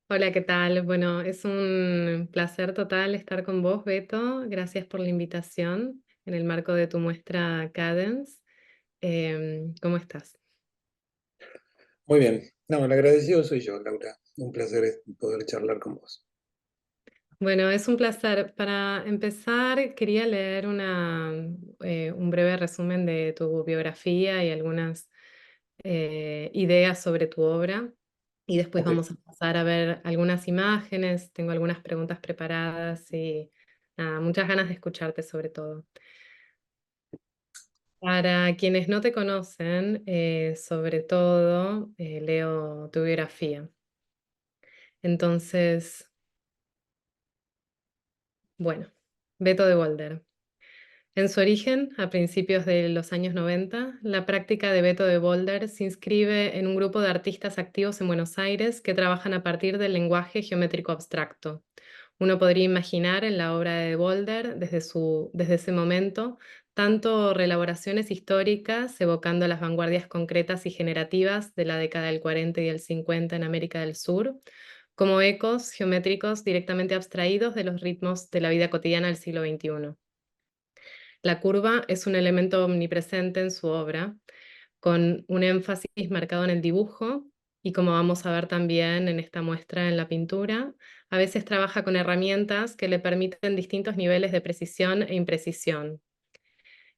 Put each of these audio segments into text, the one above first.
Hola, ¿qué tal? Bueno, es un placer total estar con vos, Beto. Gracias por la invitación en el marco de tu muestra Cadence. ¿Cómo estás? Muy bien. No, el agradecido soy yo, Laura. Un placer poder charlar con vos. Bueno, es un placer. Para empezar, quería leer un breve resumen de tu biografía y algunas ideas sobre tu obra. Y después Ok. vamos a pasar a ver algunas imágenes. Tengo algunas preguntas preparadas y nada, muchas ganas de escucharte sobre todo. Para quienes no te conocen, sobre todo leo tu biografía. Entonces, bueno, Beto de Volder. En su origen, a principios de los años 90, la práctica de Beto de Volder se inscribe en un grupo de artistas activos en Buenos Aires que trabajan a partir del lenguaje geométrico abstracto. Uno podría imaginar en la obra de Bolder, desde ese momento, tanto reelaboraciones históricas evocando las vanguardias concretas y generativas de la década del 40 y del 50 en América del Sur, como ecos geométricos directamente abstraídos de los ritmos de la vida cotidiana del siglo XXI. La curva es un elemento omnipresente en su obra, con un énfasis marcado en el dibujo y, como vamos a ver también en esta muestra en la pintura, a veces trabaja con herramientas que le permiten distintos niveles de precisión e imprecisión.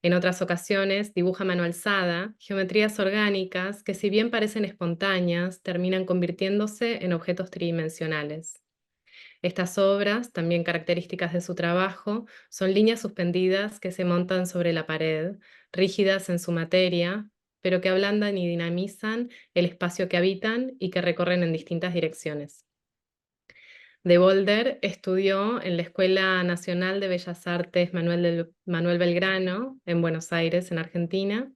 En otras ocasiones dibuja a mano alzada geometrías orgánicas que, si bien parecen espontáneas, terminan convirtiéndose en objetos tridimensionales. Estas obras, también características de su trabajo, son líneas suspendidas que se montan sobre la pared, rígidas en su materia, pero que ablandan y dinamizan el espacio que habitan y que recorren en distintas direcciones. De Bolder estudió en la Escuela Nacional de Bellas Artes Manuel Belgrano, en Buenos Aires, en Argentina.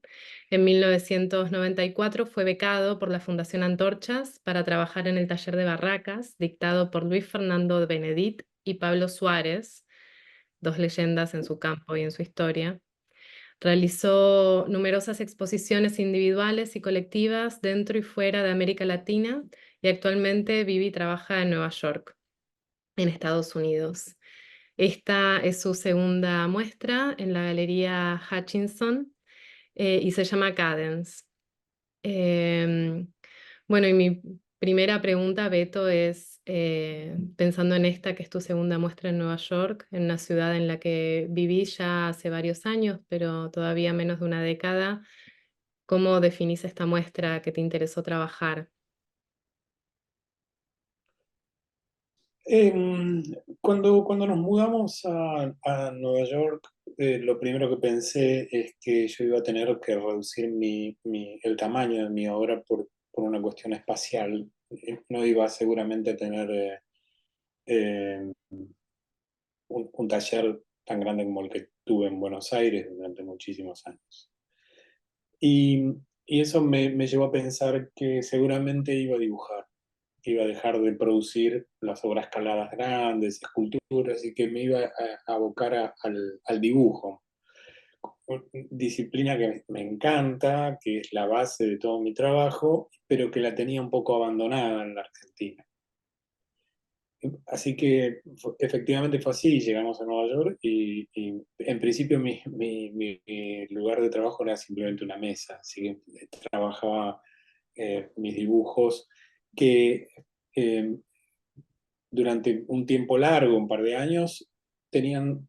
En 1994 fue becado por la Fundación Antorchas para trabajar en el taller de barracas, dictado por Luis Fernando Benedit y Pablo Suárez, dos leyendas en su campo y en su historia. Realizó numerosas exposiciones individuales y colectivas dentro y fuera de América Latina y actualmente vive y trabaja en Nueva York, en Estados Unidos. Esta es su segunda muestra en la Galería Hutchinson y se llama Cadence. Em, bueno, y mi primera pregunta, Beto, es, pensando en esta que es tu segunda muestra en Nueva York, en una ciudad en la que viví ya hace varios años, pero todavía menos de una década, ¿cómo definís esta muestra que te interesó trabajar? Em, cuando nos mudamos a Nueva York, lo primero que pensé es que yo iba a tener que reducir el tamaño de mi obra por una cuestión espacial. No iba seguramente a tener eh, un taller tan grande como el que tuve en Buenos Aires durante muchísimos años. Y, y eso me llevó a pensar que seguramente iba a dibujar, que iba a dejar de producir las obras escaladas grandes, esculturas, y que me iba a abocar al dibujo. Disciplina que me encanta, que es la base de todo mi trabajo, pero que la tenía un poco abandonada en la Argentina. Así que efectivamente fue así, llegamos a Nueva York y en principio mi lugar de trabajo era simplemente una mesa, así que trabajaba mis dibujos que eh, durante un tiempo largo, un par de años, tenían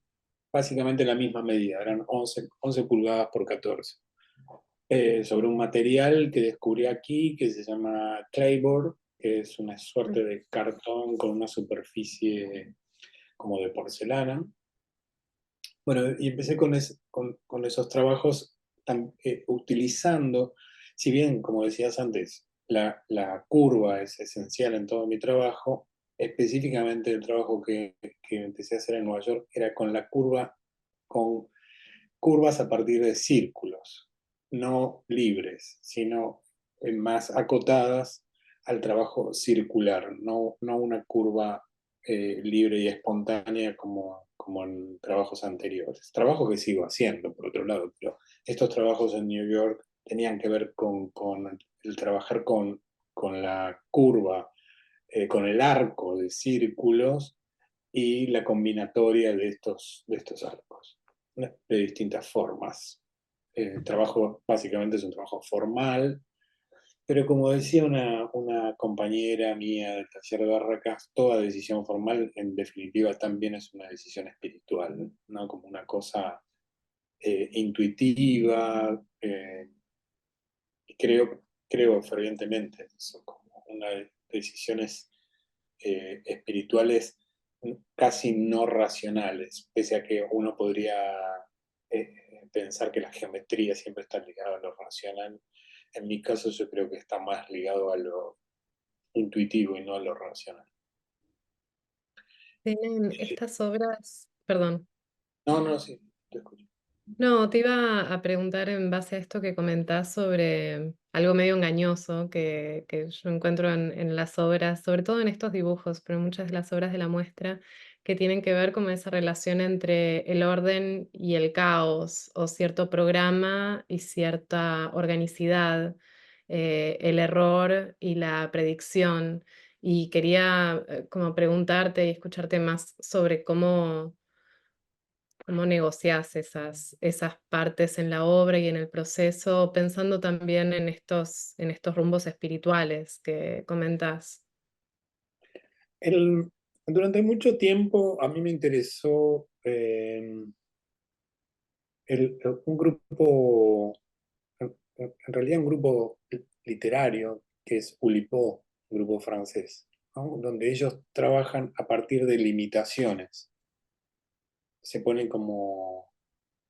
básicamente la misma medida, eran 11 pulgadas por 14, sobre un material que descubrí aquí que se llama Clayboard, que es una suerte de cartón con una superficie como de porcelana. Bueno, y empecé con esos trabajos utilizando, si bien, como decías antes, la curva es esencial en todo mi trabajo, específicamente el trabajo que empecé a hacer en Nueva York era con curvas a partir de círculos, no libres, sino más acotadas al trabajo circular, no una curva libre y espontánea como en trabajos anteriores. Trabajo que sigo haciendo, por otro lado, pero estos trabajos en New York tenían que ver con el trabajar con la curva con el arco de círculos y la combinatoria de estos arcos, ¿no? De distintas formas. El trabajo básicamente es un trabajo formal, pero como decía una compañera mía del taller de Barracas, toda decisión formal en definitiva también es una decisión espiritual, ¿no? Como una cosa intuitiva, y creo fervientemente en eso, como una de decisiones espirituales casi no racionales, pese a que uno podría pensar que la geometría siempre está ligada a lo racional. En mi caso yo creo que está más ligado a lo intuitivo y no a lo racional. Tienen estas obras, perdón. No, no, sí, te escucho. No, te iba a preguntar en base a esto que comentás sobre algo medio engañoso que yo encuentro en las obras, sobre todo en estos dibujos, pero en muchas de las obras de la muestra, que tienen que ver con esa relación entre el orden y el caos, o cierto programa y cierta organicidad, el error y la predicción. Y quería como preguntarte y escucharte más sobre cómo negociás esas partes en la obra y en el proceso, pensando también en estos rumbos espirituales que comentás. El- Durante mucho tiempo a mí me interesó un grupo, en realidad un grupo literario que es Oulipo, un grupo francés, ¿no? Donde ellos trabajan a partir de limitaciones, se ponen como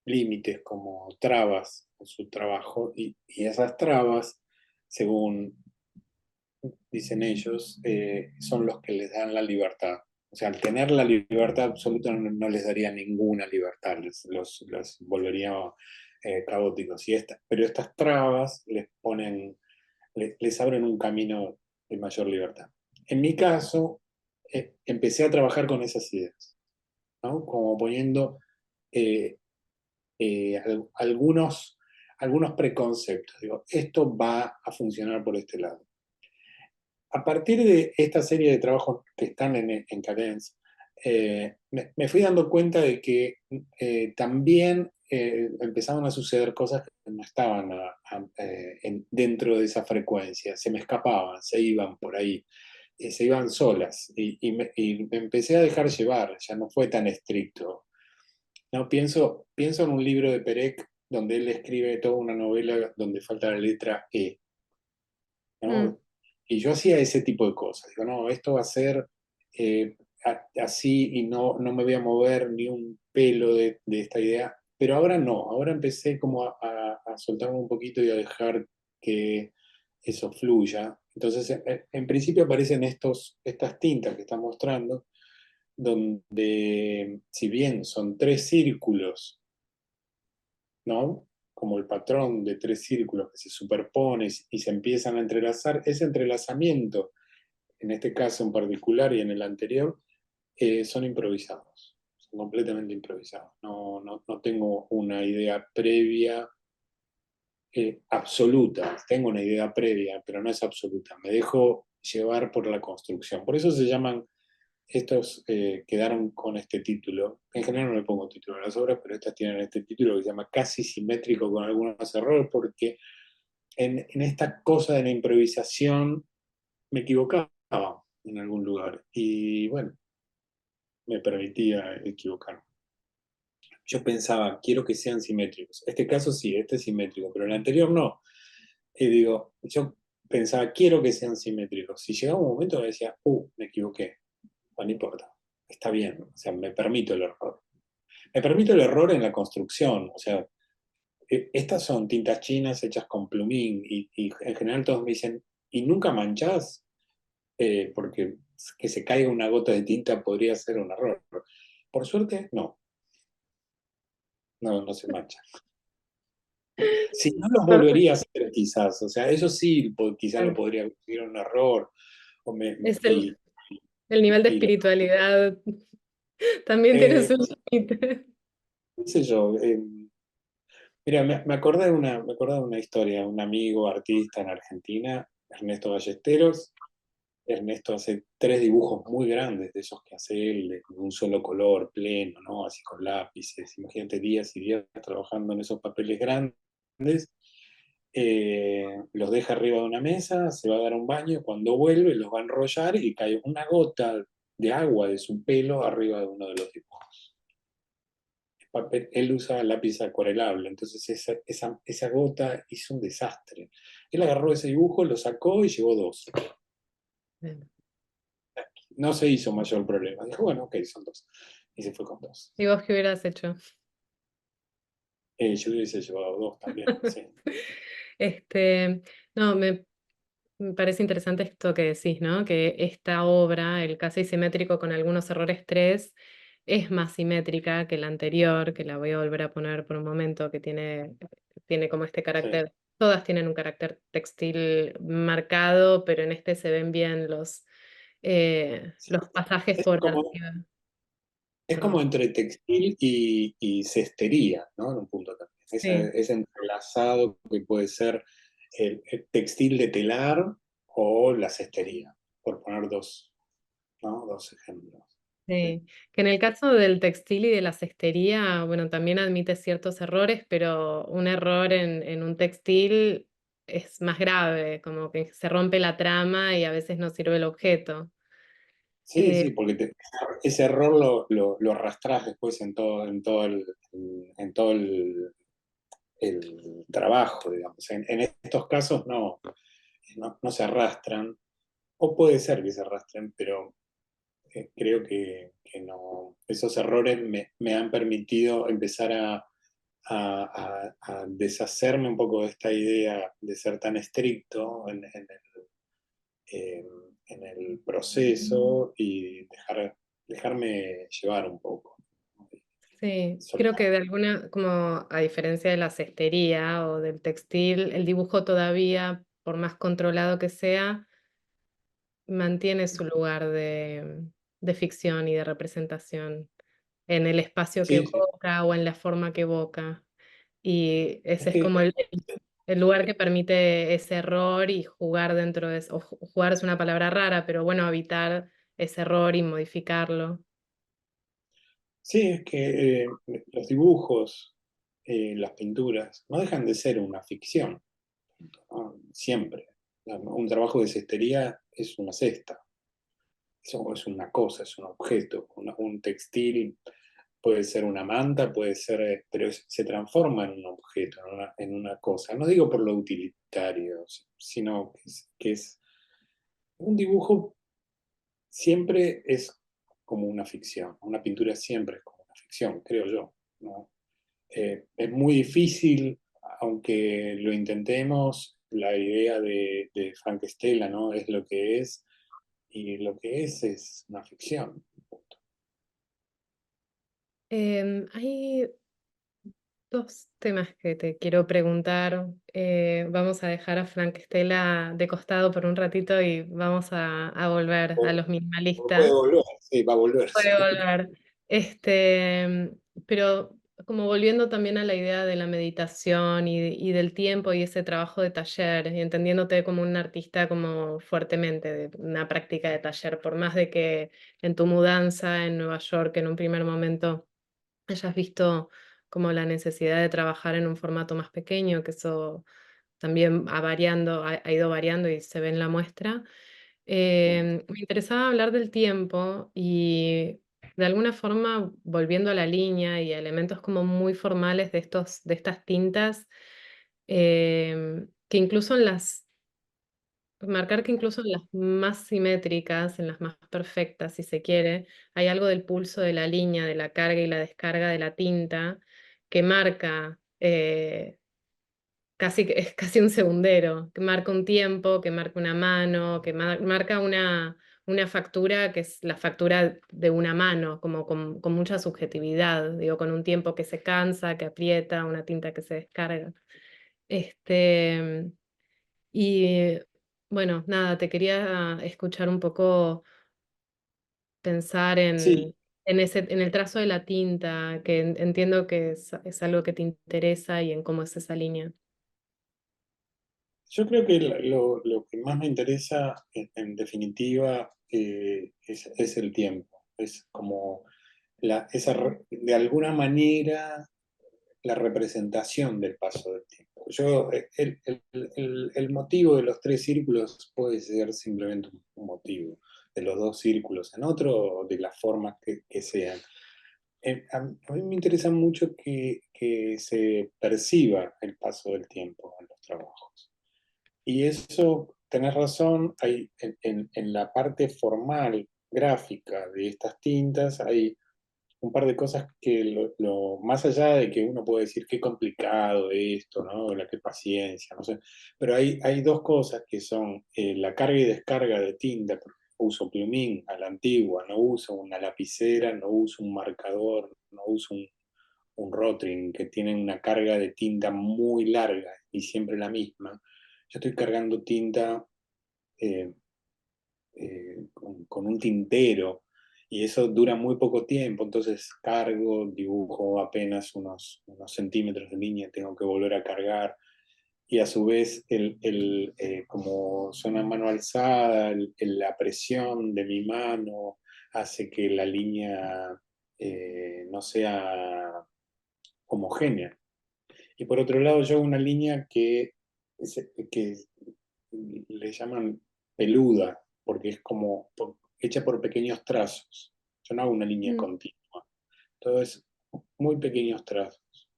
límites, como trabas en su trabajo y esas trabas, según dicen ellos, son los que les dan la libertad. O sea, al tener la libertad absoluta no les daría ninguna libertad, los volvería caóticos. Pero estas trabas les abren un camino de mayor libertad. En mi caso, empecé a trabajar con esas ideas, ¿no? Como poniendo eh, algunos preconceptos. Digo, esto va a funcionar por este lado. A partir de esta serie de trabajos que están en Cadence, me fui dando cuenta de que también empezaban a suceder cosas que no estaban dentro de esa frecuencia, se me escapaban, se iban por ahí, se iban solas y me empecé a dejar llevar, ya no fue tan estricto. No, pienso en un libro de Perec donde él escribe toda una novela donde falta la letra E, Mm, ¿no? Y yo hacía ese tipo de cosas. Digo, no, esto va a ser así y no me voy a mover ni un pelo de esta idea. Pero ahora no, ahora empecé como a soltarme un poquito y a dejar que eso fluya. Entonces, en principio aparecen estas tintas que están mostrando, donde si bien son tres círculos, ¿no? Como el patrón de tres círculos que se superponen y se empiezan a entrelazar, ese entrelazamiento, en este caso en particular y en el anterior, son improvisados, son completamente improvisados. No tengo una idea previa absoluta, tengo una idea previa, pero no es absoluta. Me dejo llevar por la construcción. Por eso se llaman estos quedaron con este título. En general no le pongo título a las obras, pero estas tienen este título que se llama Casi simétrico con algunos errores, porque en esta cosa de la improvisación me equivocaba en algún lugar. Y bueno, me permitía equivocarme. Yo pensaba, quiero que sean simétricos. Este caso sí, este es simétrico, pero el anterior no. Y digo, yo pensaba, quiero que sean simétricos. Si llegaba un momento me decía, me equivoqué. Bueno, no importa, está bien, o sea, me permito el error. Me permito el error en la construcción, o sea, estas son tintas chinas hechas con plumín y en general todos me dicen, ¿y nunca manchás? Porque que se caiga una gota de tinta podría ser un error. Por suerte, no se mancha. Si no los volvería a perfecto. hacer quizás, o sea, eso sí, quizás lo podría considerar un error, o Es y, el nivel de y lo- espiritualidad también tiene eh, su límite. qué sé yo. Mira, me acordé de una historia, un amigo artista en Argentina, Ernesto Ballesteros, Ernesto hace tres dibujos muy grandes de esos que hace él, de un solo color, pleno, ¿no? Así con lápices. Imagínate días y días trabajando en esos papeles grandes. Los deja arriba de una mesa, se va a dar un baño, cuando vuelve los va a enrollar y cae una gota de agua de su pelo arriba de uno de los dibujos. Él usa lápiz acuarelable, entonces esa gota hizo un desastre. Él agarró ese dibujo, lo sacó y llevó dos. Bien. No se hizo mayor problema. Dijo, bueno, ok, son dos. Y se fue con dos. ¿Y vos qué hubieras hecho? Yo hubiese llevado dos también, sí. Este, no, me parece interesante esto que decís, ¿no? Que esta obra, el casi simétrico con algunos errores 3, es más simétrica que la anterior, que la voy a volver a poner por un momento, que tiene como este Sí, carácter, todas tienen un carácter textil marcado, pero en este se ven bien sí. los pasajes Es por como, arriba. es Perdón. como entre textil y cestería, ¿no? En un punto también. Sí, Ese entrelazado que puede ser el textil de telar o la cestería, por poner dos, ¿no? Dos ejemplos. Sí, sí. Que en el caso del textil y de la cestería, bueno, también admite ciertos errores, pero un error en un textil es más grave, como que se rompe la trama y a veces no sirve el objeto. sí, Eh, sí, porque ese error lo arrastras después en todo el trabajo, digamos. En estos casos no se arrastran, o puede ser que se arrastren, pero creo que no. Esos errores me han permitido empezar a deshacerme un poco de esta idea de ser tan estricto eh, en el proceso y dejarme llevar un poco. sí, creo Soltar. que de alguna, como a diferencia de la cestería o del textil, el dibujo todavía, por más controlado que sea, mantiene su lugar de ficción y de representación en el espacio que Sí, sí. evoca o en la forma que evoca. Y Es ese es que como el lugar que permite ese error y jugar dentro de eso. Jugar es una palabra rara, pero bueno, habitar ese error y modificarlo. sí, es que los dibujos, las pinturas, no dejan de ser una ficción, ¿no? Siempre. Un trabajo de cestería es una cesta, eso es una cosa, es un objeto. Un textil puede ser una manta, puede ser, pero se transforma en un objeto, en una cosa. No digo por lo utilitario, sino que es un dibujo siempre es como una ficción, una pintura siempre es como una ficción, creo yo, ¿no? Es muy difícil, aunque lo intentemos, la idea de Frank Stella, ¿no? Es lo que es, y lo que es una ficción. Hay dos temas que te quiero preguntar. Vamos a dejar a Frank Stella de costado por un ratito y vamos a volver a los O puede minimalistas. volver, sí, va a volver. Puede volver. Pero como volviendo también a la idea de la meditación y del tiempo y ese trabajo de taller, y entendiéndote como un artista como fuertemente, de una práctica de taller, por más de que en tu mudanza en Nueva York en un primer momento hayas visto como la necesidad de trabajar en un formato más pequeño, que eso también ha ido variando y se ve en la muestra. Me interesaba hablar del tiempo y de alguna forma volviendo a la línea y a elementos como muy formales de estas tintas, que incluso marcar que incluso en las más simétricas, en las más perfectas, si se quiere, hay algo del pulso de la línea, de la carga y la descarga de la tinta que marca es casi un segundero, que marca un tiempo, que marca una mano, que marca una factura que es la factura de una mano, como con mucha subjetividad, digo, con un tiempo que se cansa, que aprieta, una tinta que se descarga. Este, y bueno, nada, te quería escuchar un poco, pensar Sí, en el trazo de la tinta, que entiendo que es algo que te interesa y en cómo es esa línea. Yo creo que lo que más me interesa, en definitiva, es el tiempo. Es como de alguna manera, la representación del paso del tiempo. El motivo de los tres círculos puede ser simplemente un motivo, de los dos círculos en otro, o de las formas que sean. A mí me interesa mucho que se perciba el paso del tiempo en los trabajos. Y eso, tenés razón, en la parte formal, gráfica de estas tintas, hay un par de cosas que más allá de que uno puede decir qué complicado esto, ¿no? Qué paciencia, no sé, pero hay dos cosas que son la carga y descarga de tinta, porque uso plumín a la antigua, no uso una lapicera, no uso un marcador, no uso un Rotring que tienen una carga de tinta muy larga y siempre la misma. Yo estoy cargando tinta eh, con un tintero y eso dura muy poco tiempo, entonces cargo, dibujo apenas unos centímetros de línea, tengo que volver a cargar y a su vez como son a mano alzada, la presión de mi mano hace que la línea no sea homogénea. Y por otro lado, yo hago una línea que le llaman peluda, porque es como hecha por pequeños trazos. Yo no hago una línea Mm. continua, todo es muy pequeños trazos.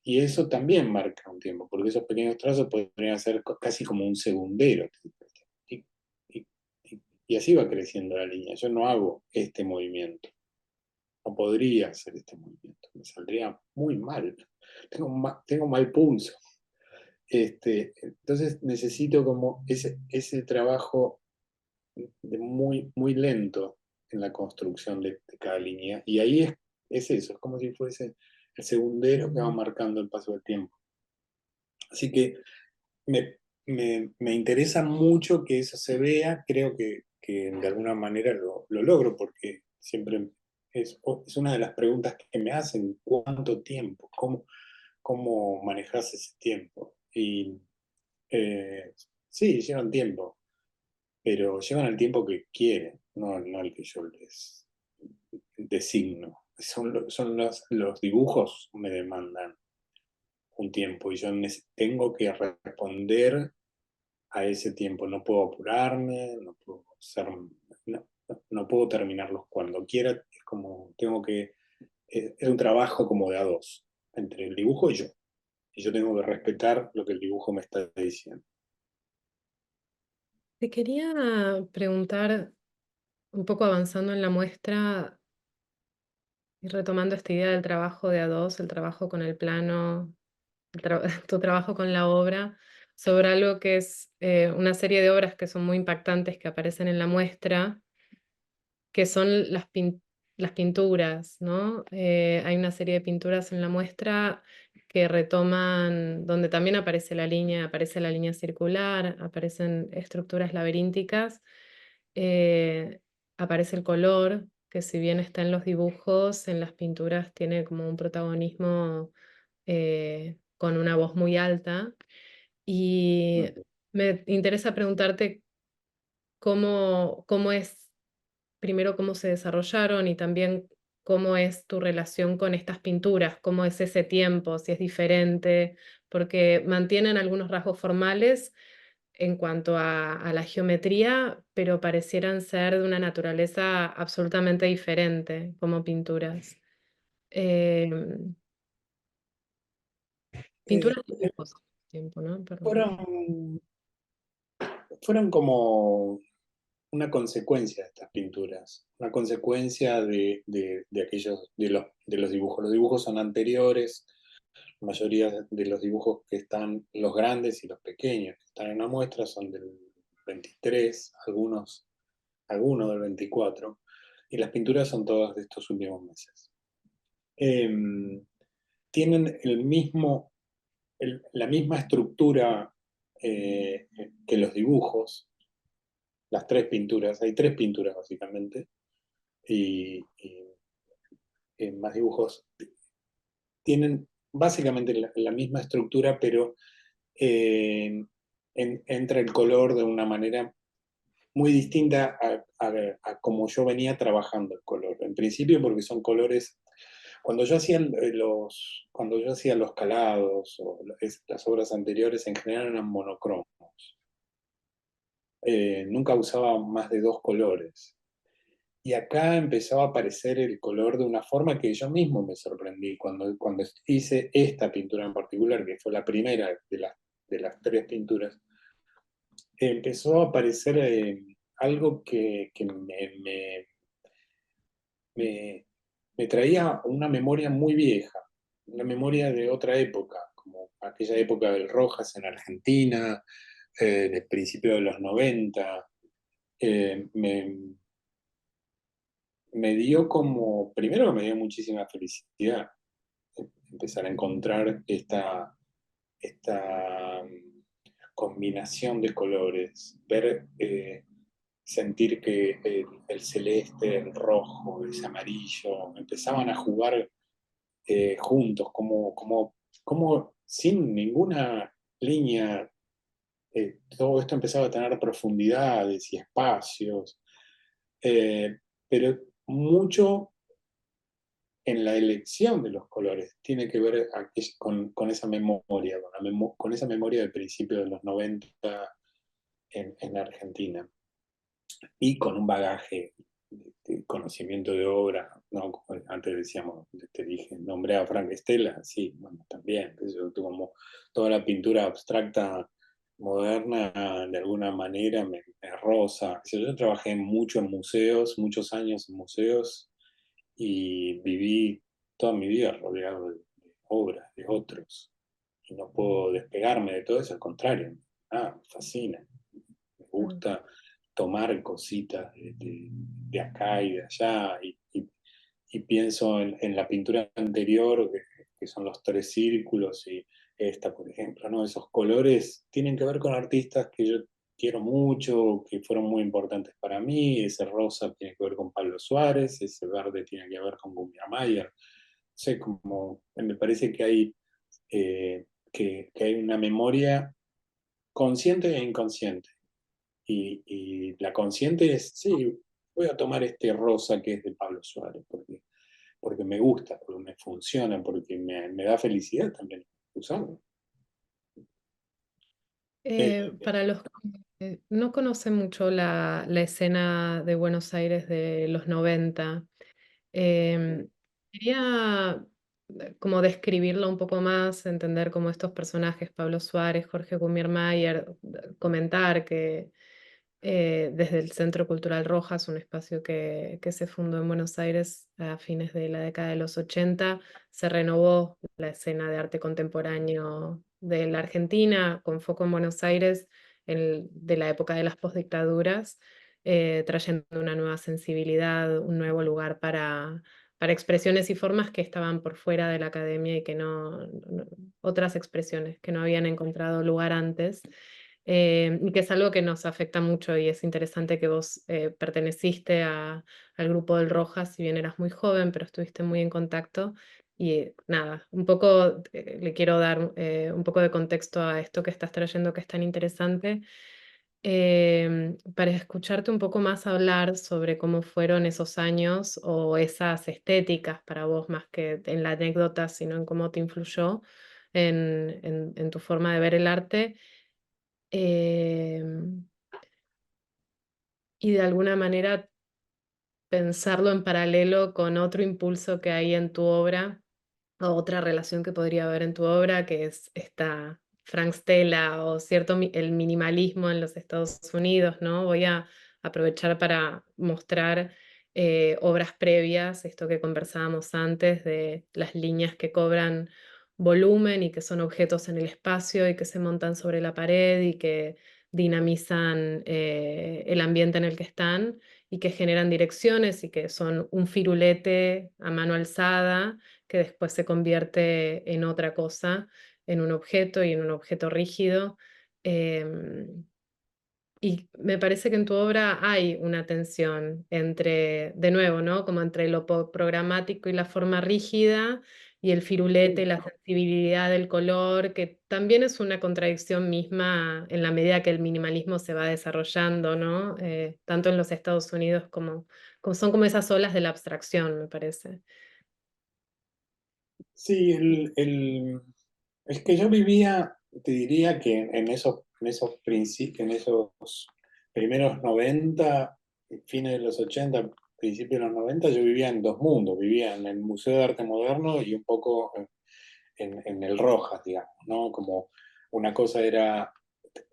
Y eso también marca un tiempo, porque esos pequeños trazos podrían ser casi como un segundero. Y, y- y así va creciendo la línea. Yo no hago este movimiento, no podría hacer este movimiento, me saldría muy mal. Tengo mal pulso. Entonces necesito como ese trabajo muy lento en la construcción de cada línea. Y ahí es eso, es como si fuese el segundero que va marcando el paso del tiempo. Así que me interesa mucho que eso se vea, creo que de alguna manera lo logro, porque siempre es una de las preguntas que me hacen: ¿cuánto tiempo? ¿Cómo manejas ese tiempo? Y eh, sí, llevan tiempo, pero llevan el tiempo que quieren, no el que yo les designo. Los dibujos me demandan un tiempo y yo tengo que responder a ese tiempo. No puedo apurarme, no puedo terminarlos cuando quiera. Es como, es un trabajo como de a dos, entre el dibujo y yo. Y yo tengo que respetar lo que el dibujo me está diciendo. Te quería preguntar, un poco avanzando en la muestra y retomando esta idea del trabajo de a dos, el trabajo con el plano, tu trabajo con la obra, sobre algo que es una serie de obras que son muy impactantes que aparecen en la muestra, que son las pinturas, ¿no? Hay una serie de pinturas en la muestra que retoman, donde también aparece la línea circular, aparecen estructuras laberínticas, eh, aparece el color, que si bien está en los dibujos, en las pinturas tiene como un protagonismo con una voz muy alta. Y me interesa preguntarte cómo es, primero cómo se desarrollaron y también cómo es tu relación con estas pinturas, cómo es ese tiempo, si es diferente, porque mantienen algunos rasgos formales en cuanto a la geometría, pero parecieran ser de una naturaleza absolutamente diferente como pinturas. Em, Eh, Pinturas de dibujos, tiempo, ¿no? Perdón. fueron, fueron como una consecuencia de estas pinturas, una consecuencia de los dibujos. Los dibujos son anteriores, la mayoría de los dibujos que están, los grandes y los pequeños que están en la muestra son del 23, algunos del 24, y las pinturas son todas de estos últimos meses. Eh, Tienen la misma estructura que los dibujos, las tres pinturas, hay tres pinturas básicamente, y más dibujos tienen básicamente la misma estructura, pero eh, entra el color de una manera muy distinta a como yo venía trabajando el color. En principio porque son colores, cuando yo hacía los calados o las obras anteriores en general eran monocromos. Nunca usaba más de dos colores. Y acá empezó a aparecer el color de una forma que yo mismo me sorprendí cuando hice esta pintura en particular, que fue la primera de las tres pinturas. Empezó a aparecer algo que me, me traía una memoria muy vieja, una memoria de otra época, como aquella época del Rojas en Argentina, del principio de los 90. Eh, me, Me dio como, primero me dio muchísima felicidad empezar a encontrar esta combinación de colores, sentir que el celeste, el rojo, ese amarillo, empezaban a jugar juntos, como sin ninguna línea, todo esto empezaba a tener profundidades y espacios, pero mucho en la elección de los colores tiene que ver con esa memoria, con esa memoria del principio de los 90 en Argentina y con un bagaje de conocimiento de obra, ¿no? Como antes decíamos, te dije, nombré a Frank Stella, sí, bueno, también, eso, como toda la pintura abstracta moderna de alguna manera me roza. Yo trabajé mucho en museos, muchos años en museos y viví toda mi vida rodeado de obras de otros y no puedo despegarme de todo eso, al contrario, me fascina, me Mm. gusta tomar cositas de acá y de allá y pienso en la pintura anterior, que son los tres círculos y esta, por ejemplo, ¿no? Esos colores tienen que ver con artistas que yo quiero mucho, que fueron muy importantes para mí. Ese rosa tiene que ver con Pablo Suárez, ese verde tiene que ver con Gumia Mayer. No sé, como me parece que que hay una memoria consciente e inconsciente. Y la consciente es, sí, voy a tomar este rosa que es de Pablo Suárez, porque me gusta, porque me funciona, porque me da felicidad también usarlo. Eh, Para los que no conocen mucho la escena de Buenos Aires de los 90, em, quería como describirlo un poco más, entender cómo estos personajes, Pablo Suárez, Jorge Mayer, comentar que desde el Centro Cultural Rojas, un espacio que se fundó en Buenos Aires a fines de la década de los 80, se renovó la escena de arte contemporáneo de la Argentina, con foco en Buenos Aires de la época de las postdictaduras, trayendo una nueva sensibilidad, un nuevo lugar para expresiones y formas que estaban por fuera de la academia y que otras expresiones que no habían encontrado lugar antes. Y que es algo que nos afecta mucho y es interesante que vos perteneciste al grupo del Rojas, si bien eras muy joven, pero estuviste muy en contacto. Y nada, un poco le quiero dar un poco de contexto a esto que estás trayendo que es tan interesante, para escucharte un poco más hablar sobre cómo fueron esos años o esas estéticas para vos, más que en la anécdota, sino en cómo te influyó en tu forma de ver el arte. em, y de alguna manera pensarlo en paralelo con otro impulso que hay en tu obra, o otra relación que podría haber en tu obra, que es esta Frank Stella o el minimalismo en los Estados Unidos, ¿no? Voy a aprovechar para mostrar obras previas, esto que conversábamos antes de las líneas que cobran volumen y que son objetos en el espacio y que se montan sobre la pared y que dinamizan el ambiente en el que están y que generan direcciones y que son un firulete a mano alzada que después se convierte en otra cosa, en un objeto y en un objeto rígido. Em, y me parece que en tu obra hay una tensión entre, de nuevo, ¿no? Como entre lo programático y la forma rígida y el firulete, Sí, la sensibilidad del color, que también es una contradicción misma en la medida que el minimalismo se va desarrollando, ¿no? Tanto en los Estados Unidos como son como esas olas de la abstracción, me parece. sí, es que yo vivía, te diría que en esos primeros 90, fines de los 80, principios de los 90, yo vivía en dos mundos, vivía en el Museo de Arte Moderno y un poco en el Rojas, digamos, ¿no? Como una cosa era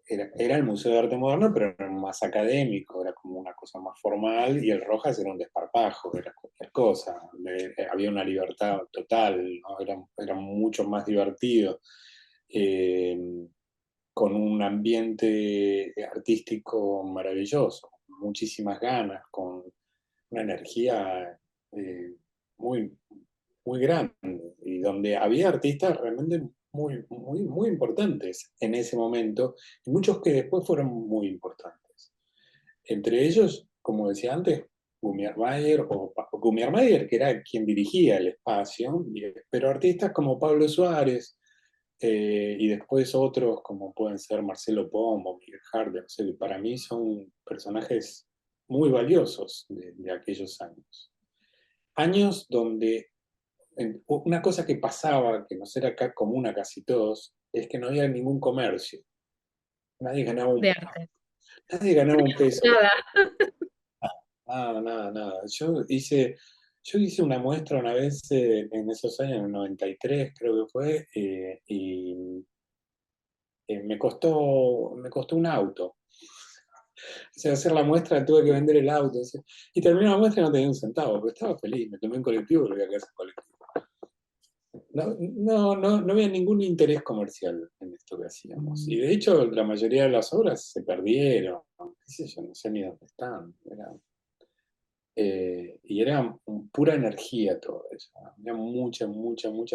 el Museo de Arte Moderno, pero era más académico, era como una cosa más formal, y el Rojas era un desparpajo, era cualquier cosa, había una libertad total, ¿no? Era mucho más divertido, eh, con un ambiente artístico maravilloso, muchísimas ganas, con una energía eh, muy, muy grande, y donde había artistas realmente muy importantes en ese momento, y muchos que después fueron muy importantes. Entre ellos, como decía antes, Gumier Mayer, que era quien dirigía el espacio, pero artistas como Pablo Suárez, y después otros como pueden ser Marcelo Pombo, Miguel Harder, o sea, que para mí son personajes muy valiosos de aquellos años. Años donde una cosa que pasaba, que nos era acá común a casi todos, es que no había ningún comercio. Nadie ganaba De un, arte. nadie ganaba un peso. Nada. Nada, nada, nada. Yo hice una muestra una vez, en esos años, en el 93 creo que fue, y me costó un auto. O sea, hacer la muestra tuve que vender el auto. O sea, y terminé la muestra y no tenía un centavo, pero estaba feliz. Me tomé un colectivo y volví a casa en colectivo. No había ningún interés comercial en esto que hacíamos. Y de hecho, la mayoría de las obras se perdieron. ¿Qué sé yo? No sé ni dónde están. Y era pura energía todo eso, ¿no? Había mucha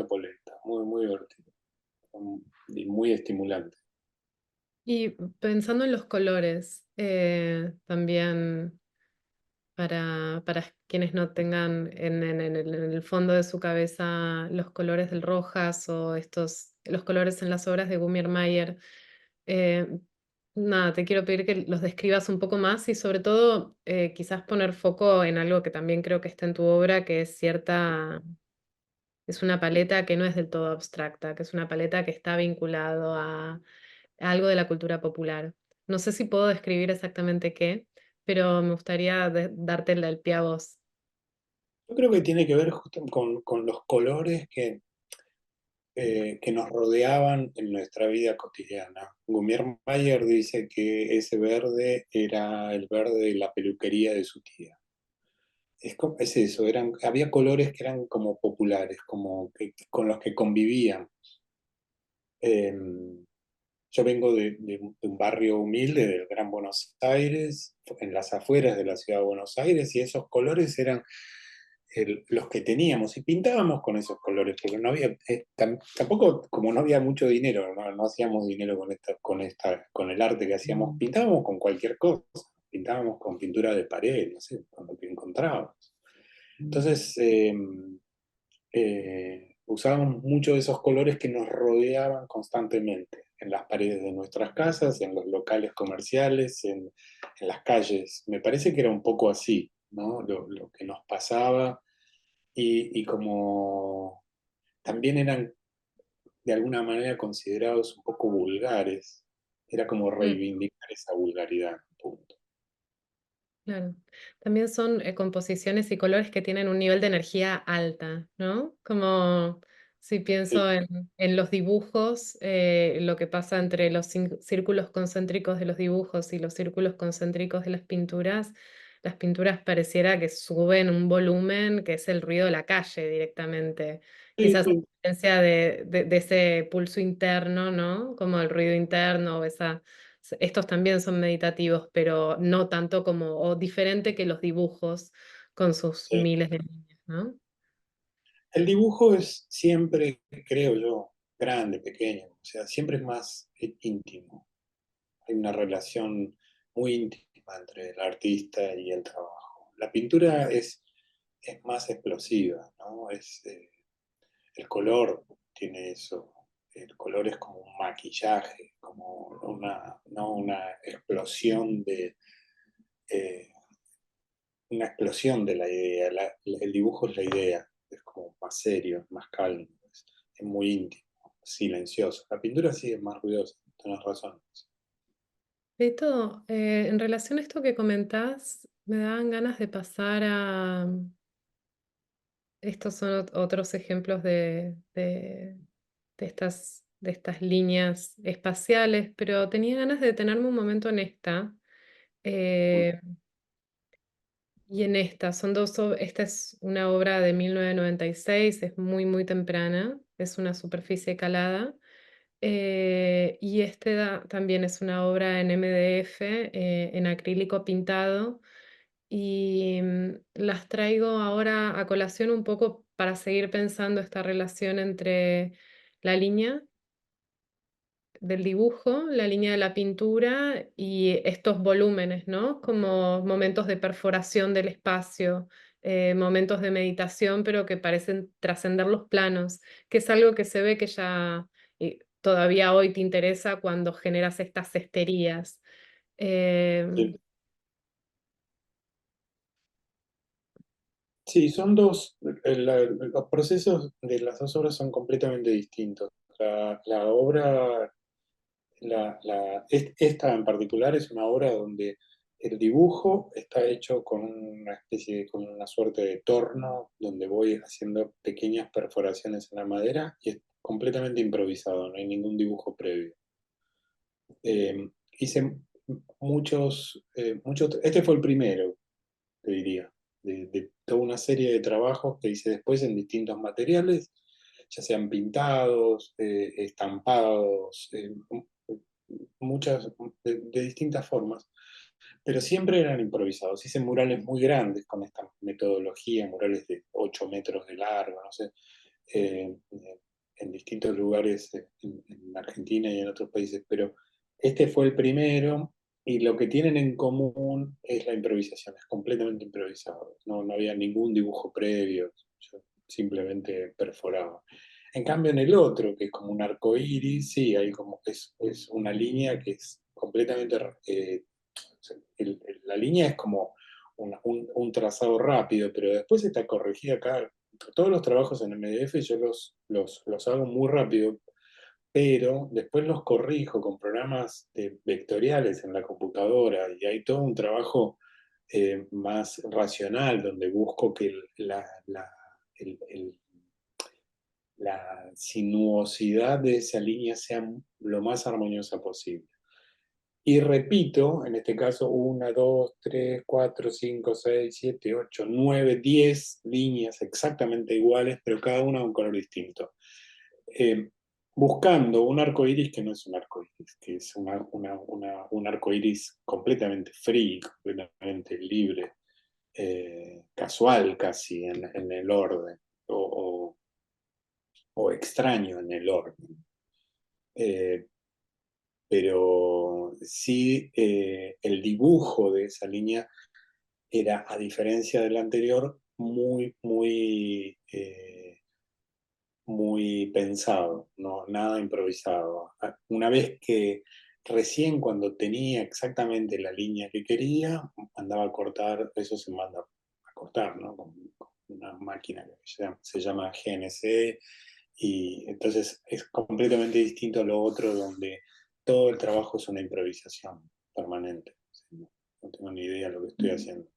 polenta. Muy divertido. Y muy estimulante. Y pensando en los colores, también para quienes no tengan en el fondo de su cabeza los colores del Rojas o los colores en las obras de Gumier Mayer, eh, nada, te quiero pedir que los describas un poco más y sobre todo quizás poner foco en algo que también creo que está en tu obra, que es una paleta que no es del todo abstracta, que es una paleta que está vinculado a algo de la cultura popular. No sé si puedo describir exactamente qué, pero me gustaría darte el pie a vos. Yo creo que tiene que ver justo con los colores que nos rodeaban en nuestra vida cotidiana. Gumier Mayer dice que ese verde era el verde de la peluquería de su tía. Es eso, había colores que eran como populares, como con los que convivían. Eh, yo vengo de un barrio humilde del Gran Buenos Aires, en las afueras de la ciudad de Buenos Aires, y esos colores eran los que teníamos, y pintábamos con esos colores, porque no había, tampoco, como no había mucho dinero, no hacíamos dinero con el arte que hacíamos, pintábamos con cualquier cosa, pintábamos con pintura de pared, no sé, con lo que encontrábamos. Entonces, usábamos mucho de esos colores que nos rodeaban constantemente en las paredes de nuestras casas, en los locales comerciales, en las calles. Me parece que era un poco así, ¿no? Lo que nos pasaba, y como también eran de alguna manera considerados un poco vulgares, era como Mm, reivindicar esa vulgaridad, punto. claro. También son composiciones y colores que tienen un nivel de energía alta, ¿no? Como si pienso Sí, en los dibujos, lo que pasa entre los círculos concéntricos de los dibujos y los círculos concéntricos de las pinturas pareciera que suben un volumen que es el ruido de la calle directamente. sí, Quizás a sí. diferencia de ese pulso interno, ¿no? Como el ruido interno o esa estos también son meditativos, pero no tanto como, o diferente que los dibujos con sus Sí. miles de líneas, ¿no? El dibujo es siempre, creo yo, grande, pequeño, o sea, siempre es más íntimo. Hay una relación muy íntima entre el artista y el trabajo. La pintura es más explosiva, ¿no? El color tiene eso. El color es como un maquillaje, como no una explosión eh, una explosión de la idea. El dibujo es la idea, es como más serio, más calmo, es muy íntimo, silencioso. La pintura sí es más ruidosa, tienes razón. Beto, en relación a esto que comentás, me daban ganas de pasar a... Estos son otros ejemplos de estas líneas espaciales, pero tenía ganas de detenerme un momento en esta. eh, y en esta, esta es una obra de 1996, es muy, muy temprana, es una superficie calada. Y también es una obra en MDF, en acrílico pintado. Y las traigo ahora a colación un poco para seguir pensando esta relación entre la línea del dibujo, la línea de la pintura y estos volúmenes, ¿no? Como momentos de perforación del espacio, momentos de meditación, pero que parecen trascender los planos, que es algo que se ve que ya todavía hoy te interesa cuando generas estas cesterías. Sí. Sí, son dos, los procesos de las dos obras son completamente distintos. La obra, esta en particular es una obra donde el dibujo está hecho con una con una suerte de torno, donde voy haciendo pequeñas perforaciones en la madera y es completamente improvisado, no hay ningún dibujo previo. Hice este fue el primero, te diría, de toda una serie de trabajos que hice después en distintos materiales, ya sean pintados, estampados, muchas, de distintas formas, pero siempre eran improvisados. Hice murales muy grandes con esta metodología, murales de 8 metros de largo, no sé, en distintos lugares en Argentina y en otros países, pero este fue el primero y lo que tienen en común es la improvisación, es completamente improvisado. No había ningún dibujo previo, yo simplemente perforaba. En cambio, en el otro, que es como un arco iris, sí, hay como es una línea que es completamente. La línea es como un trazado rápido, pero después está corregida acá. Todos los trabajos en MDF yo los hago muy rápido, pero después los corrijo con programas vectoriales en la computadora y hay todo un trabajo más racional donde busco que el- la sinuosidad de esa línea sea lo más armoniosa posible. Y repito, en este caso, 1, 2, 3, 4, 5, 6, 7, 8, 9, 10 líneas exactamente iguales, pero cada una de un color distinto. Eh, Buscando un arco iris que no es un arco iris, que es un arco iris completamente free, completamente libre, casual casi en el orden, o, o extraño en el orden. Eh, pero sí el dibujo de esa línea era, a diferencia del anterior, muy pensado, no, nada improvisado. Una vez que recién cuando tenía exactamente la línea que quería, mandaba a cortar, eso se manda a cortar, ¿no? Con una máquina que se llama GNC, y entonces es completamente distinto a lo otro donde todo el trabajo es una improvisación permanente. No, no tengo ni idea de lo que estoy haciendo.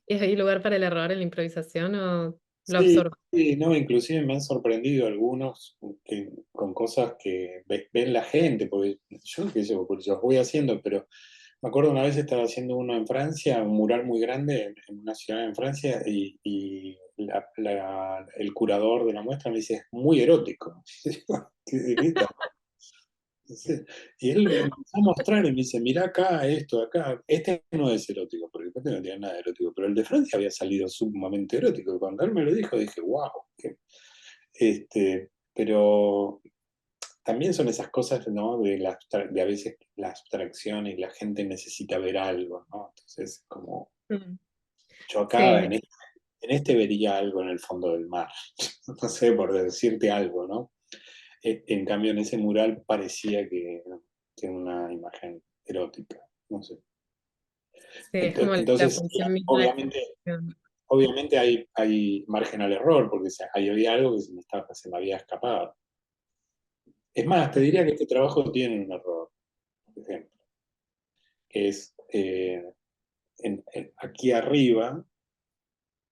¿Y hay lugar para el error en la improvisación o lo Sí, absorbo? sí, no, inclusive me han sorprendido algunos con cosas que ven la gente, porque yo qué sé, porque los voy haciendo, pero me acuerdo una vez estaba haciendo uno en Francia, un mural muy grande en una ciudad en Francia, y el curador de la muestra me dice, es muy erótico. ¿Qué tal? Sí. Y él me empezó a mostrar y me dice, mira acá, esto, acá. Este no es erótico, porque este no tiene nada de erótico, pero el de Francia había salido sumamente erótico. Y cuando él me lo dijo, dije, wow. Pero también son esas cosas, ¿no? De a veces la abstracción y la gente necesita ver algo, ¿no? Entonces, como Mm. yo acá Sí, en este vería algo en el fondo del mar, no sé, por decirte algo, ¿no? En cambio, en ese mural parecía que una imagen erótica, no sé. Sí, es como la Entonces, función misma de esa obviamente, función. obviamente hay margen al error, porque ahí había algo que se me había escapado. Es más, te diría que este trabajo tiene un error, por ejemplo, que es aquí arriba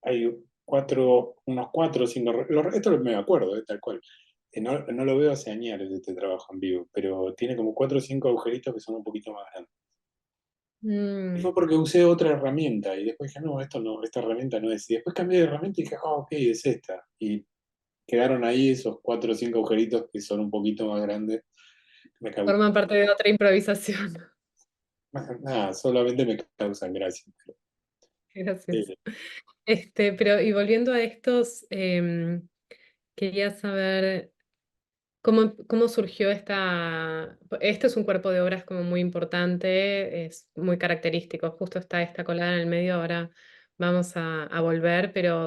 hay unos cuatro o cinco, esto me acuerdo, tal cual. No lo veo hace años este trabajo en vivo, pero tiene como cuatro o cinco agujeritos que son un poquito más grandes. Y Mm, fue porque usé otra herramienta y después dije, no, esto no, esta herramienta no es. Y después cambié de herramienta y dije, ah, ok, es esta. Y quedaron ahí esos cuatro o cinco agujeritos que son un poquito más grandes. Me cau- forma parte de otra improvisación. Nada, solamente me causan gracia. Gracias. Eh, Pero y volviendo a estos, quería saber cómo surgió esta. Este es un cuerpo de obras como muy importante, es muy característico. Justo está esta colada en el medio, ahora vamos a volver, pero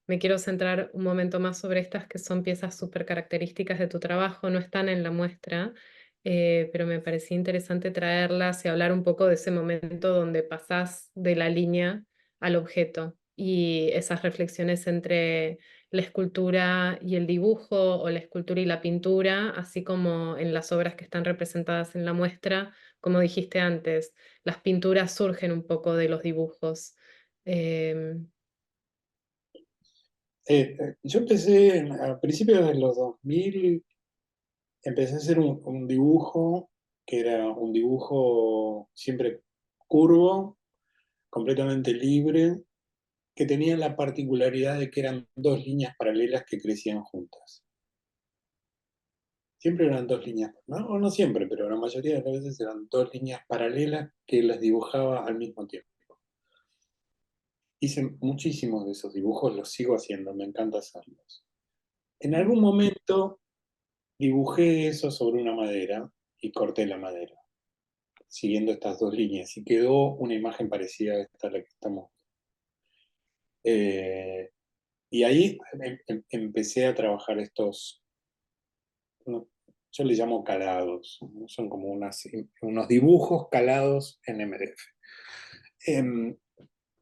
me quiero centrar un momento más sobre estas que son piezas súper características de tu trabajo, no están en la muestra, pero me parecía interesante traerlas y hablar un poco de ese momento donde pasás de la línea al objeto y esas reflexiones entre la escultura y el dibujo o la escultura y la pintura, así como en las obras que están representadas en la muestra, como dijiste antes, las pinturas surgen un poco de los dibujos. Em, yo empecé a principios de los 2000, empecé a hacer un dibujo que era un dibujo siempre curvo, completamente libre, que tenía la particularidad de que eran dos líneas paralelas que crecían juntas. Siempre eran dos líneas, ¿no? O no siempre, pero la mayoría de las veces eran dos líneas paralelas que las dibujaba al mismo tiempo. Hice muchísimos de esos dibujos, los sigo haciendo, me encanta hacerlos. En algún momento dibujé eso sobre una madera y corté la madera, siguiendo estas dos líneas, y quedó una imagen parecida a esta a la que estamos. Eh, y ahí empecé a trabajar estos, no, yo les llamo calados, ¿no? Son como unos dibujos calados en MDF. Em,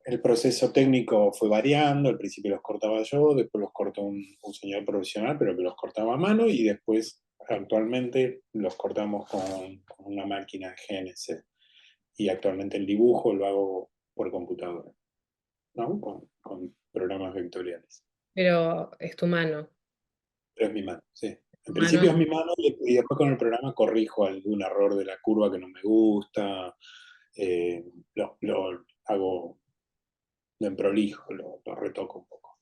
el proceso técnico fue variando, al principio los cortaba yo, después los cortó un señor profesional, pero que los cortaba a mano, y después actualmente los cortamos con una máquina de GNC. Y actualmente el dibujo lo hago por computadora, ¿no? Con programas vectoriales. pero es tu mano. Pero es mi mano, sí. En principio es Mano, mi mano y después con el programa corrijo algún error de la curva que no me gusta, eh, lo hago, lo emprolijo, lo retoco un poco.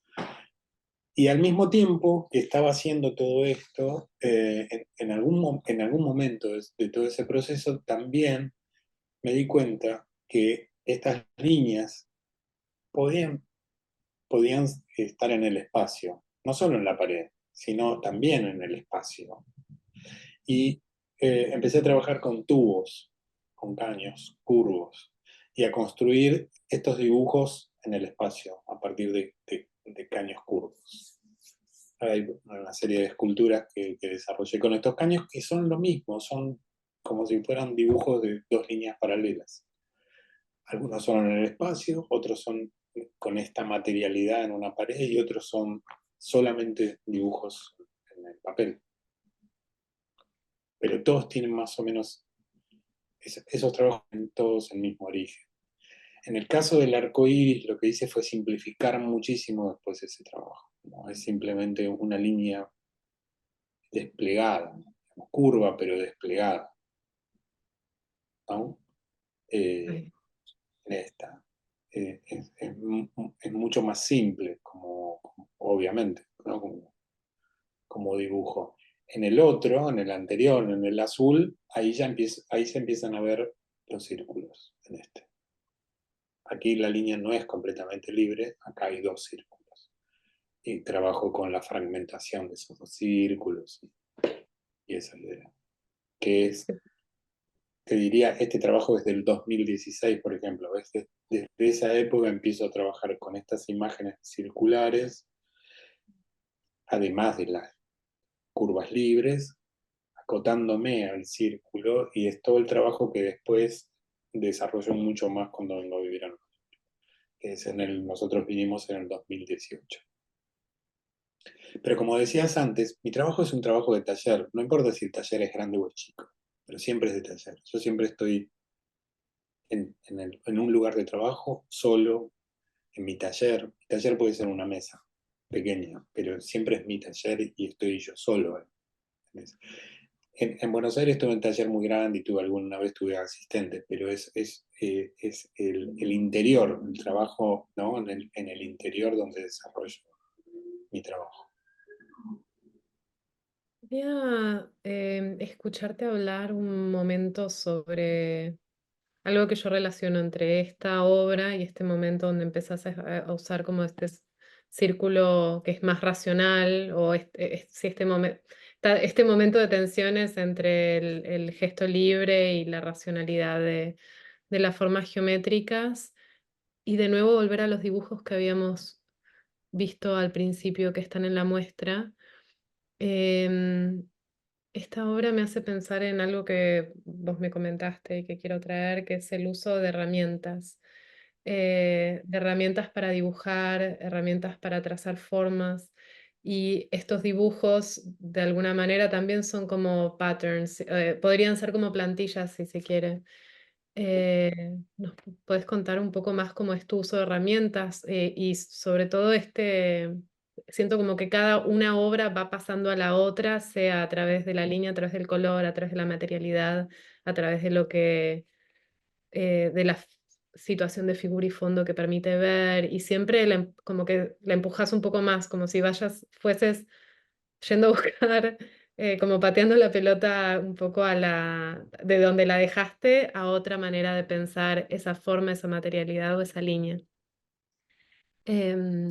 Y al mismo tiempo que estaba haciendo todo esto, en algún momento de todo ese proceso también me di cuenta que estas líneas podían, podían estar en el espacio, no solo en la pared, sino también en el espacio. Y empecé a trabajar con tubos, con caños, curvos, y a construir estos dibujos en el espacio a partir de caños curvos. Hay una serie de esculturas que desarrollé con estos caños que son lo mismo, son como si fueran dibujos de dos líneas paralelas. Algunos son en el espacio, otros son con esta materialidad en una pared y otros son solamente dibujos en el papel. Pero todos tienen más o menos, esos trabajos tienen todos el mismo origen. En el caso del arco iris, lo que hice fue simplificar muchísimo después ese trabajo. ¿No? Es simplemente una línea desplegada, curva pero desplegada, ¿no? Eh, ay, en esta. Es mucho más simple, obviamente, ¿no? Como dibujo. En el otro, en el anterior, en el azul, ahí se empiezan a ver los círculos en este. Aquí la línea no es completamente libre, acá hay dos círculos. Y trabajo con la fragmentación de esos dos círculos y esa idea. Que es, te diría, este trabajo es del 2016, por ejemplo. Desde esa época empiezo a trabajar con estas imágenes circulares, además de las curvas libres, acotándome al círculo, y es todo el trabajo que después desarrolló mucho más cuando vengo a vivir a Nueva York, que es nosotros vinimos en el 2018. Pero como decías antes, mi trabajo es un trabajo de taller, no importa si el taller es grande o es chico, pero siempre es de taller. Yo siempre estoy en un lugar de trabajo, solo, en mi taller. Mi taller puede ser una mesa pequeña, pero siempre es mi taller y estoy yo solo en Buenos Aires tuve un taller muy grande y alguna vez tuve asistentes, pero es el interior, el trabajo, ¿no? En el interior donde desarrollo mi trabajo. Quería escucharte hablar un momento sobre algo que yo relaciono entre esta obra y este momento donde empezás a usar como círculo que es más racional, o si este momento de tensiones entre el gesto libre y la racionalidad de las formas geométricas, y de nuevo volver a los dibujos que habíamos visto al principio que están en la muestra. Em, Esta obra me hace pensar en algo que vos me comentaste y que quiero traer, que es el uso de herramientas para dibujar, herramientas para trazar formas. Y estos dibujos, de alguna manera, también son como patterns, podrían ser como plantillas si se quiere. ¿Nos puedes contar un poco más cómo es tu uso de herramientas? Y sobre todo siento como que cada una obra va pasando a la otra, sea a través de la línea, a través del color, a través de la materialidad, a través de de la situación de figura y fondo que permite ver, y siempre como que la empujas un poco más, como si fueses yendo a buscar, como pateando la pelota un poco de donde la dejaste a otra manera de pensar esa forma, esa materialidad o esa línea. Sí, Em,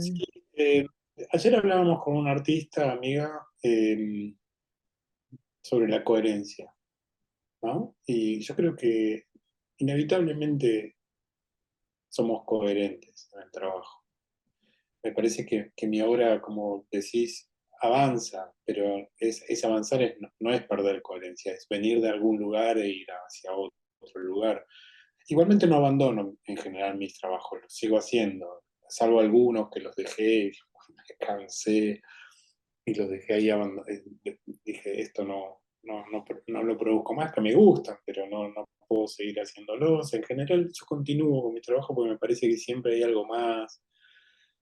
eh, ayer hablábamos con una artista, amiga, sobre la coherencia, ¿no? Y yo creo que inevitablemente somos coherentes en el trabajo. Me parece que mi obra, como decís, avanza, pero es avanzar, no es perder coherencia, es venir de algún lugar e ir hacia otro lugar. Igualmente no abandono en general mis trabajos, los sigo haciendo, salvo algunos que los dejé, me cansé y los dejé ahí abandonados. Dije, esto no lo produzco más, que me gustan, pero no puedo seguir haciéndolos. En general yo continúo con mi trabajo porque me parece que siempre hay algo más,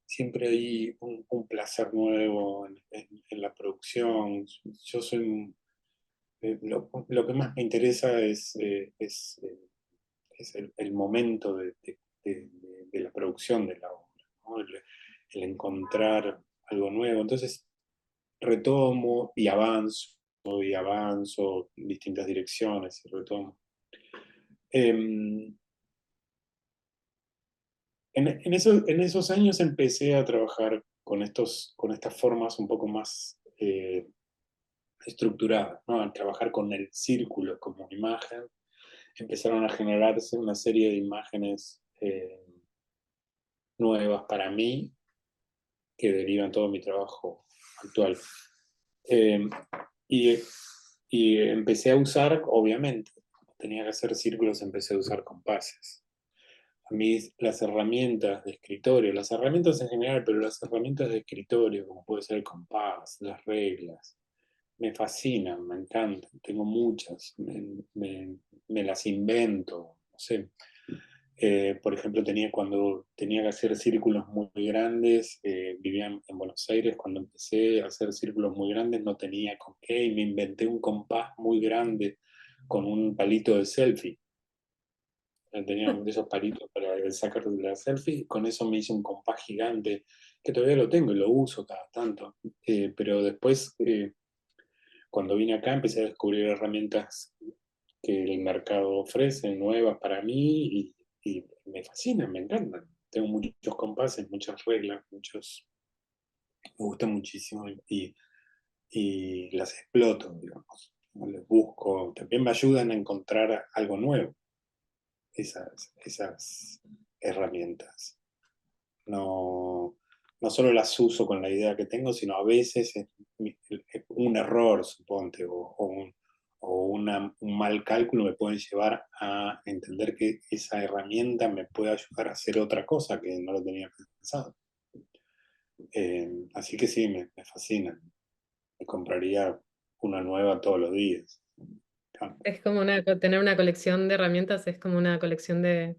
siempre hay un placer nuevo en la producción. Yo soy lo que más me interesa es el momento de la producción de la obra, ¿no? El encontrar algo nuevo. Entonces retomo y avanzo en distintas direcciones y retomo. Eh, en esos años empecé a trabajar con estas formas un poco más estructuradas, ¿no? A trabajar con el círculo como imagen. Empezaron a generarse una serie de imágenes nuevas para mí que derivan todo mi trabajo actual. Eh, y, y empecé a usar, obviamente, tenía que hacer círculos, empecé a usar compases. A mí las herramientas de escritorio, las herramientas en general, pero las herramientas de escritorio, como puede ser el compás, las reglas, me fascinan, me encantan. Tengo muchas, me las invento, no sé. Por ejemplo, cuando tenía que hacer círculos muy grandes, vivía en Buenos Aires, cuando empecé a hacer círculos muy grandes no tenía con qué y me inventé un compás muy grande con un palito de selfie. Tenía de esos palitos para sacar la selfie, y con eso me hice un compás gigante que todavía lo tengo y lo uso cada tanto. Pero después, cuando vine acá, empecé a descubrir herramientas que el mercado ofrece, nuevas para mí, y me fascinan, me encantan. Tengo muchos compases, muchas reglas, me gustan muchísimo y las exploto, digamos. Les busco, también me ayudan a encontrar algo nuevo, esas herramientas. No, no solo las uso con la idea que tengo, sino a veces es un error, suponte, un mal cálculo me pueden llevar a entender que esa herramienta me puede ayudar a hacer otra cosa que no lo tenía pensado. Así que sí, me fascina. Me compraría una nueva todos los días. Es como tener una colección de herramientas, es como una colección de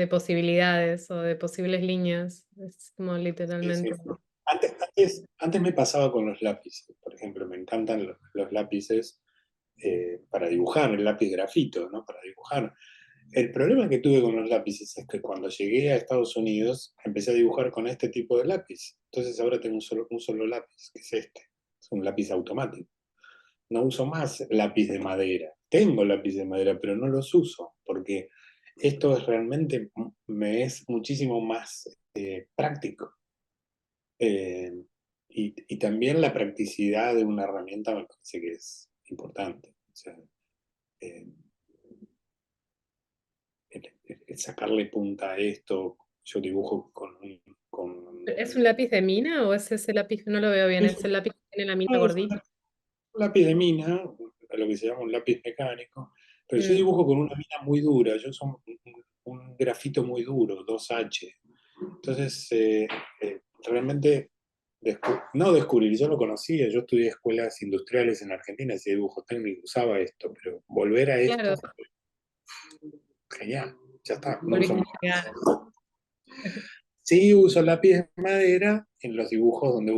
posibilidades o de posibles líneas. Es como Sí, sí. literalmente. Antes me pasaba con los lápices, por ejemplo, me encantan los lápices para dibujar, el lápiz grafito, ¿no? Para dibujar. El problema que tuve con los lápices es que cuando llegué a Estados Unidos empecé a dibujar con este tipo de lápiz. Entonces ahora tengo un solo lápiz, que es este. Es un lápiz automático. No uso más lápiz de madera. Tengo lápiz de madera, pero no los uso porque esto es realmente me es muchísimo más práctico. Eh, y también la practicidad de una herramienta me parece que es importante. O sea, eh, el sacarle punta a esto, yo dibujo con ¿Es un lápiz de mina o es ese lápiz? No lo veo bien, es es el lápiz que tiene la mina no, es gordita. un lápiz de mina, lo que se llama un lápiz mecánico, pero yo Mm, dibujo con una mina muy dura, yo soy un grafito muy duro, 2H. Entonces, realmente, no descubrir, yo lo conocía, yo estudié escuelas industriales en Argentina, hacía dibujo técnico, usaba esto, pero volver a esto, claro, genial, ya está, no uso volviste más. a llegar. Sí uso lápiz de madera en los dibujos donde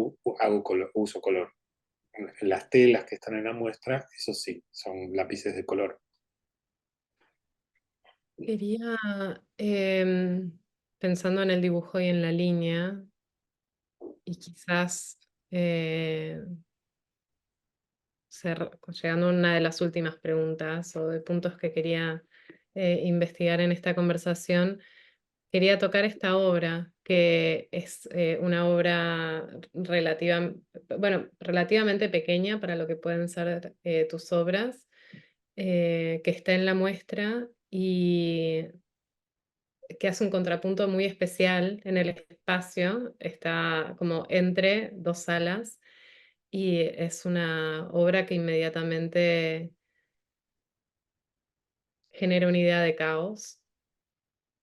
uso color. En las telas que están en la muestra, eso sí, son lápices de color. Quería, pensando en el dibujo y en la línea, y quizás eh, llegando a una de las últimas preguntas o de puntos que quería investigar en esta conversación, quería tocar esta obra, que es una obra bueno, relativamente pequeña para lo que pueden ser tus obras, que está en la muestra y que hace un contrapunto muy especial en el espacio, está como entre dos salas y es una obra que inmediatamente genera una idea de caos,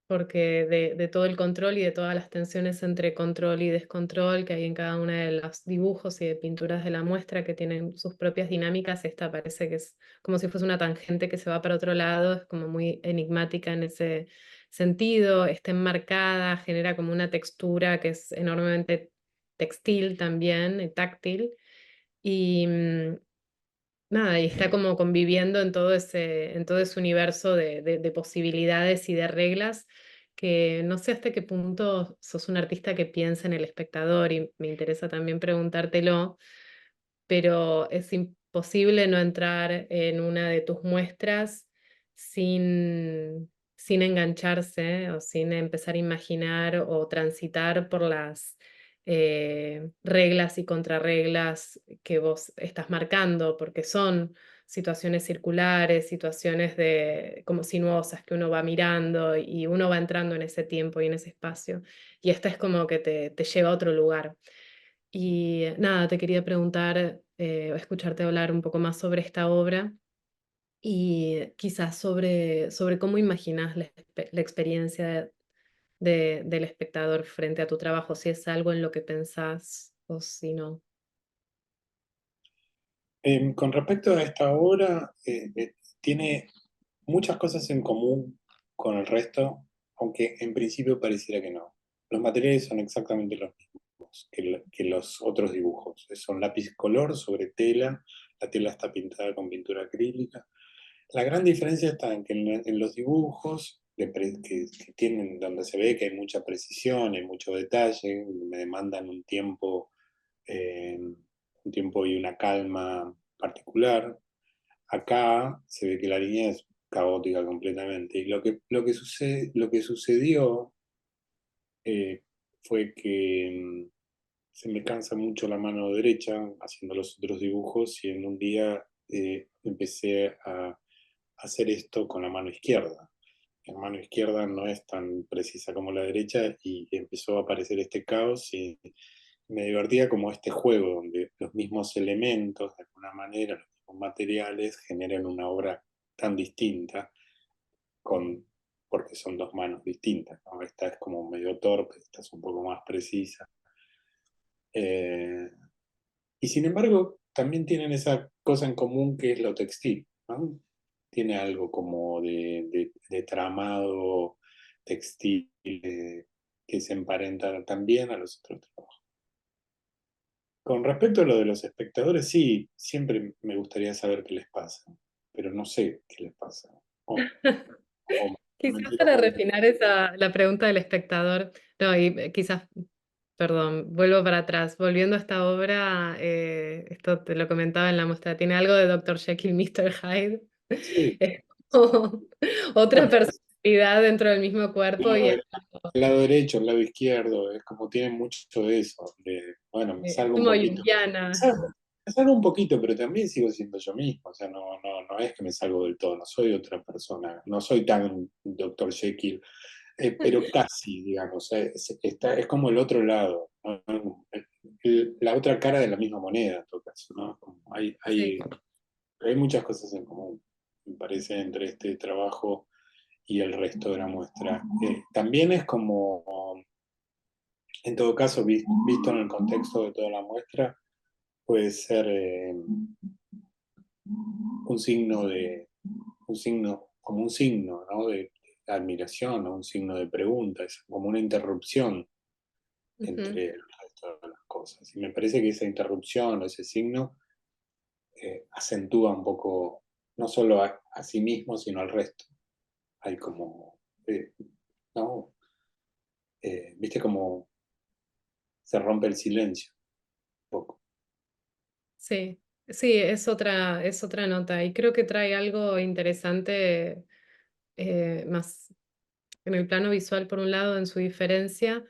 porque de todo el control y de todas las tensiones entre control y descontrol que hay en cada uno de los dibujos y de pinturas de la muestra que tienen sus propias dinámicas, esta parece que es como si fuese una tangente que se va para otro lado, es como muy enigmática en ese sentido, está enmarcada, genera como una textura que es enormemente textil también, y táctil, y nada, y está como conviviendo en todo ese universo de posibilidades y de reglas que no sé hasta qué punto sos un artista que piensa en el espectador y me interesa también preguntártelo, pero es imposible no entrar en una de tus muestras sin engancharse o sin empezar a imaginar o transitar por las reglas y contrarreglas que vos estás marcando, porque son situaciones circulares, situaciones como sinuosas que uno va mirando y uno va entrando en ese tiempo y en ese espacio. Y esta es como que te lleva a otro lugar. Y nada, te quería preguntar, o escucharte hablar un poco más sobre esta obra y quizás sobre cómo imaginas la experiencia del espectador frente a tu trabajo, si es algo en lo que pensás o si no. Con respecto a esta obra, tiene muchas cosas en común con el resto, aunque en principio pareciera que no. Los materiales son exactamente los mismos que los otros dibujos. Son lápiz color sobre tela, la tela está pintada con pintura acrílica. La gran diferencia está en que en los dibujos que tienen, donde se ve que hay mucha precisión, hay mucho detalle, me demandan un tiempo y una calma particular. Acá se ve que la línea es caótica completamente. Y lo que sucedió eh, fue que se me cansa mucho la mano derecha haciendo los otros dibujos y en un día empecé a hacer esto con la mano izquierda. La mano izquierda no es tan precisa como la derecha y empezó a aparecer este caos y me divertía como este juego donde los mismos elementos, de alguna manera, los mismos materiales generan una obra tan distinta con, porque son dos manos distintas, ¿no? Esta es como medio torpe, esta es un poco más precisa. Eh, y sin embargo, también tienen esa cosa en común que es lo textil, ¿no? Tiene algo como de tramado textil que se emparenta también a los otros trabajos. Con respecto a lo de los espectadores, sí, siempre me gustaría saber qué les pasa, pero no sé qué les pasa. O me Quizás tiro para con... refinar la pregunta del espectador, no, y quizás, perdón, vuelvo para atrás. Volviendo a esta obra, esto te lo comentaba en la muestra, tiene algo de Dr. Jekyll, Mr. Hyde. Sí, Es como otra bueno, personalidad dentro del mismo cuerpo y es el lado derecho, el lado izquierdo, es como tiene mucho de eso. Bueno, me salgo un como poquito. junguiana. Me salgo un poquito, pero también sigo siendo yo mismo. O sea, no es que me salgo del todo, no soy otra persona. No soy tan Dr. Jekyll, pero casi, digamos. Es como el otro lado, ¿no? La otra cara de la misma moneda, en todo caso, ¿no? Sí, Hay muchas cosas en común, me parece, entre este trabajo y el resto de la muestra. También es como, en todo caso, visto en el contexto de toda la muestra, puede ser un signo como un signo, ¿no? De admiración o un signo de pregunta, es como una interrupción ujú, entre el resto de las cosas. Y me parece que esa interrupción o ese signo acentúa un poco, no solo a sí mismo, sino al resto. Hay como, ¿no? ¿Viste cómo se rompe el silencio un poco? sí, sí, es otra nota y creo que trae algo interesante más en el plano visual por un lado, en su diferencia,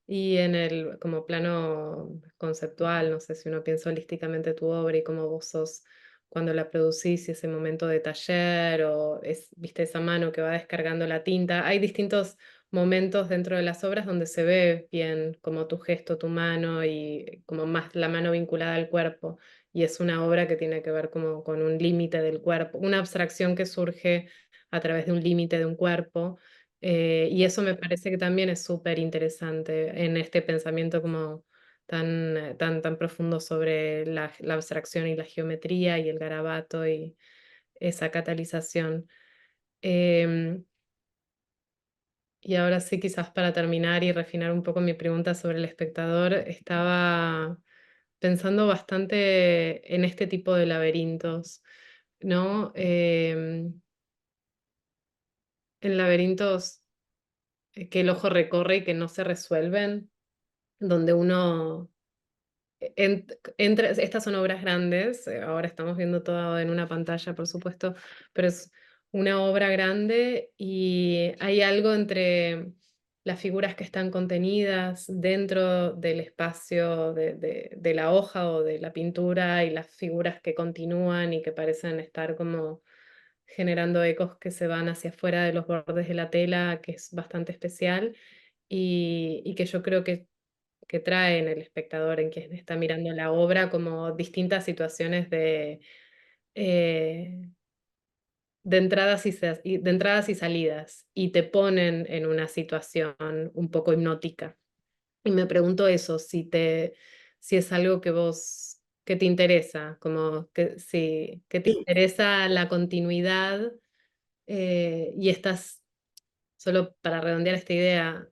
y en el como plano conceptual, no sé si uno piensa holísticamente tu obra y cómo vos sos cuando la producís y ese momento de taller o viste esa mano que va descargando la tinta. Hay distintos momentos dentro de las obras donde se ve bien como tu gesto, tu mano y como más la mano vinculada al cuerpo. Y es una obra que tiene que ver como con un límite del cuerpo, una abstracción que surge a través de un límite de un cuerpo y eso me parece que también es súper interesante en este pensamiento como tan profundo sobre la abstracción y la geometría y el garabato y esa catalización. Em, y ahora sí, quizás para terminar y refinar un poco mi pregunta sobre el espectador, estaba pensando bastante en este tipo de laberintos, ¿no? En laberintos que el ojo recorre y que no se resuelven, donde uno entra, estas son obras grandes, ahora estamos viendo todo en una pantalla, por supuesto, pero es una obra grande y hay algo entre las figuras que están contenidas dentro del espacio de la hoja o de la pintura y las figuras que continúan y que parecen estar como generando ecos que se van hacia afuera de los bordes de la tela, que es bastante especial y que yo creo que trae en el espectador, en quien está mirando la obra, como distintas situaciones eh, de entradas y salidas, y te ponen en una situación un poco hipnótica. Y me pregunto eso, si es algo que te interesa, como que, si, que te Sí, interesa la continuidad y estás solo para redondear esta idea,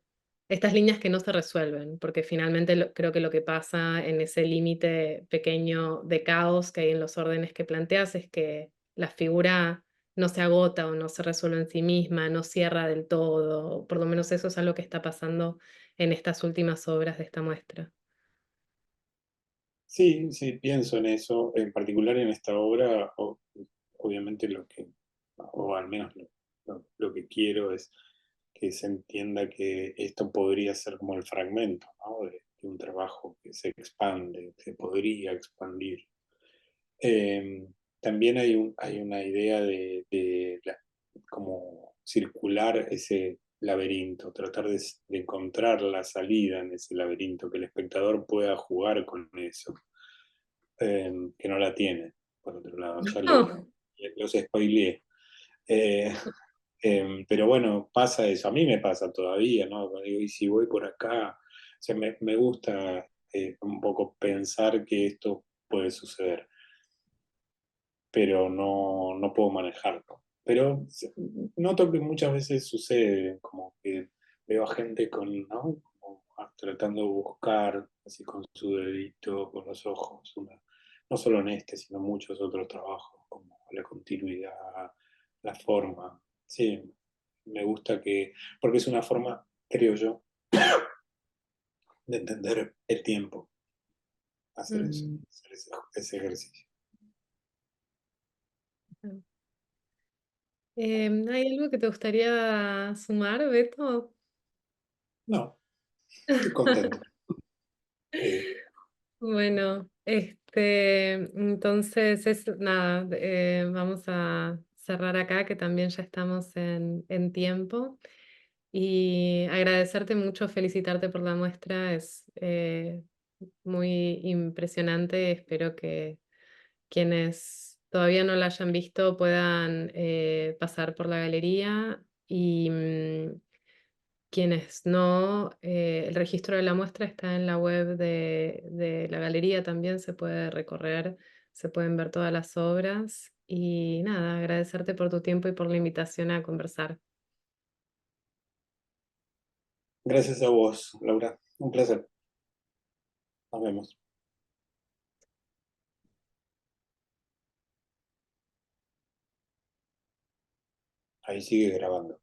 estas líneas que no se resuelven, porque finalmente creo que lo que pasa en ese límite pequeño de caos que hay en los órdenes que planteas es que la figura no se agota o no se resuelve en sí misma, no cierra del todo, o por lo menos eso es algo que está pasando en estas últimas obras de esta muestra. sí, sí, pienso en eso, en particular en esta obra, obviamente o al menos lo que quiero es que se entienda que esto podría ser como el fragmento, ¿no? De un trabajo que se expande, se podría expandir. también hay una idea como circular ese laberinto, tratar de encontrar la salida en ese laberinto, que el espectador pueda jugar con eso, que no la tiene, por otro lado, No. los spoileé. Eh, pero bueno, pasa eso, a mí me pasa todavía, ¿no? Cuando digo, y si voy por acá, o sea, me gusta un poco pensar que esto puede suceder, pero no puedo manejarlo. Pero noto que muchas veces sucede, como que veo a gente ¿no? Como tratando de buscar, así con su dedito, con los ojos, no solo en este, sino muchos otros trabajos, como la continuidad, la forma. Sí, me gusta porque es una forma, creo yo, de entender el tiempo, hacer eso, Mm. hacer ese ejercicio. ¿Hay algo que te gustaría sumar, Beto? No, estoy contento. Eh, Bueno, entonces es nada, vamos a cerrar acá que también ya estamos en tiempo y agradecerte mucho, felicitarte por la muestra, es muy impresionante, espero que quienes todavía no la hayan visto puedan pasar por la galería y quienes no, el registro de la muestra está en la web de la galería, también se puede recorrer, se pueden ver todas las obras y nada, agradecerte por tu tiempo y por la invitación a conversar. Gracias a vos, Laura. Un placer. Nos vemos. Ahí sigue grabando.